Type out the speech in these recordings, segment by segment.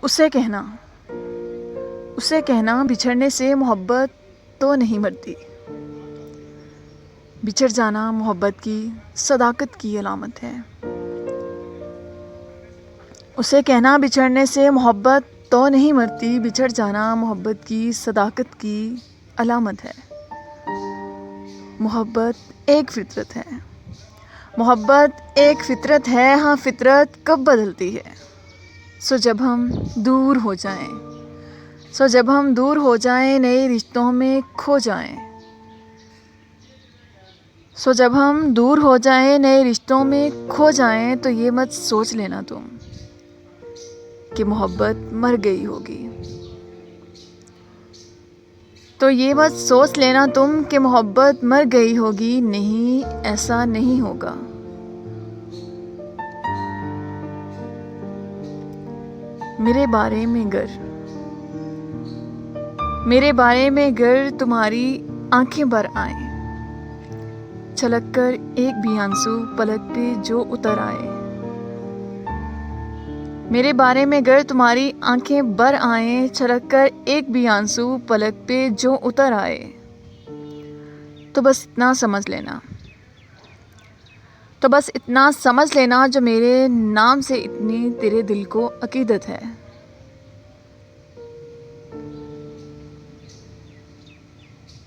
उसे कहना बिछड़ने से मोहब्बत तो नहीं मरती। बिछड़ जाना मोहब्बत की सदाकत की अलामत है। उसे कहना बिछड़ने से मोहब्बत तो नहीं मरती, बिछड़ जाना मोहब्बत की सदाकत की अलामत है। मोहब्बत एक फितरत है। मोहब्बत एक फितरत है, हाँ फितरत कब बदलती है? जब हम दूर हो जाएं, नए रिश्तों में खो जाएं। जब हम दूर हो जाएं, नए रिश्तों में खो जाएं, तो ये मत सोच लेना तुम कि मोहब्बत मर गई होगी। नहीं, ऐसा नहीं होगा। मेरे बारे में गर तुम्हारी आंखें भर आए, छलक कर एक भी आंसू पलक पे जो उतर आए। मेरे बारे में गर तुम्हारी आंखें भर आए, छलक कर एक भी आंसू पलक पे जो उतर आए, तो बस इतना समझ लेना जो मेरे नाम से इतनी तेरे दिल को अकीदत है।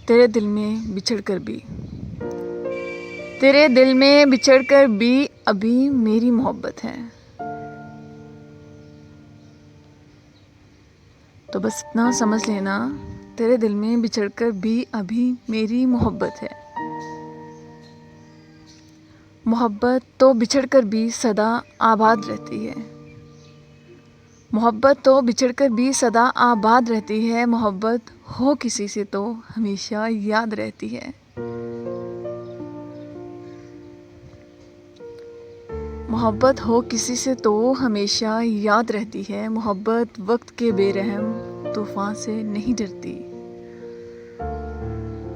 तेरे दिल में बिछड़ कर भी अभी मेरी मोहब्बत है। तो बस इतना समझ लेना, तेरे दिल में बिछड़कर भी अभी मेरी मोहब्बत है। मोहब्बत तो बिछड़कर भी सदा आबाद रहती है। मोहब्बत हो किसी से तो हमेशा याद रहती है।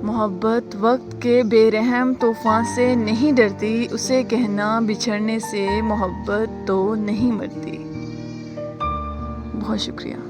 मोहब्बत वक्त के बेरहम तूफान से नहीं डरती। उसे कहना बिछड़ने से मोहब्बत तो नहीं मरती। बहुत शुक्रिया।